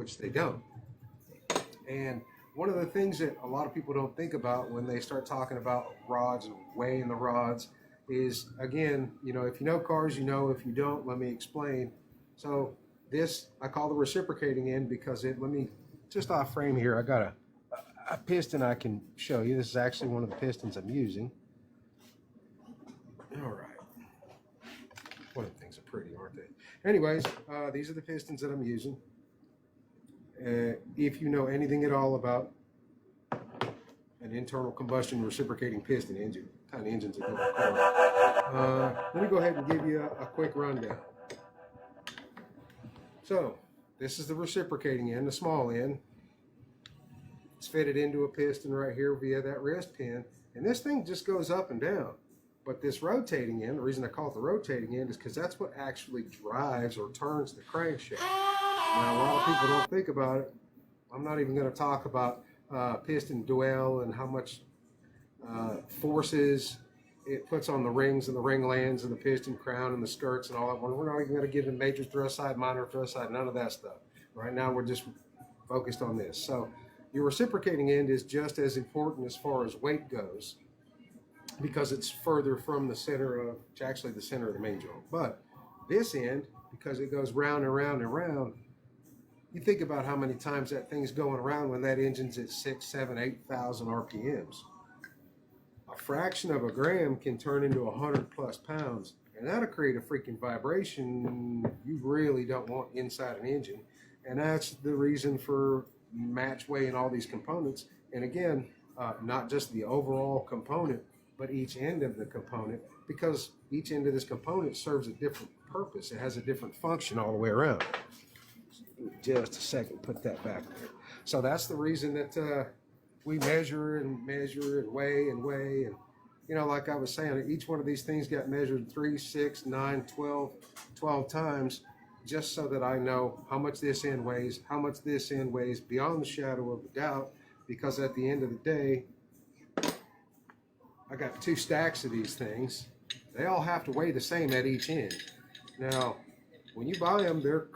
which they don't. And one of the things that a lot of people don't think about when they start talking about rods and weighing the rods is, again, if you know cars, you know. If you don't, let me explain. So this I call the reciprocating end because let me just off frame here. I got a piston I can show you. This is actually one of the pistons I'm using. All right. One of the things are pretty, aren't they? Anyways, these are the pistons that I'm using. If you know anything at all about an internal combustion reciprocating piston engine, kind of engines that go with cars, let me go ahead and give you a quick rundown. So this is the reciprocating end, the small end. It's fitted into a piston right here via that wrist pin, and this thing just goes up and down. But this rotating end, the reason I call it the rotating end is because that's what actually drives or turns the crankshaft. Now, a lot of people don't think about it. I'm not even going to talk about piston dwell and how much forces it puts on the rings and the ring lands and the piston crown and the skirts and all that. We're not even going to get into major thrust side, minor thrust side, none of that stuff. Right now, we're just focused on this. So your reciprocating end is just as important as far as weight goes, because it's further from the center of, actually the center of the main joint. But this end, because it goes round and round and round, you think about how many times that thing's going around when that engine's at 6, 7, 8,000 RPMs. A fraction of a gram can turn into 100 plus pounds, and that'll create a freaking vibration you really don't want inside an engine. And that's the reason for match weighing all these components. And again, not just the overall component, but each end of the component, because each end of this component serves a different purpose. It has a different function all the way around. Just a second, put that back there. So that's the reason that we measure and weigh and weigh. And, like I was saying, each one of these things got measured 3, 6, 9, 12 times, just so that I know how much this end weighs, how much this end weighs, beyond the shadow of a doubt, because at the end of the day, I got 2 stacks of these things. They all have to weigh the same at each end. Now, when you buy them, they're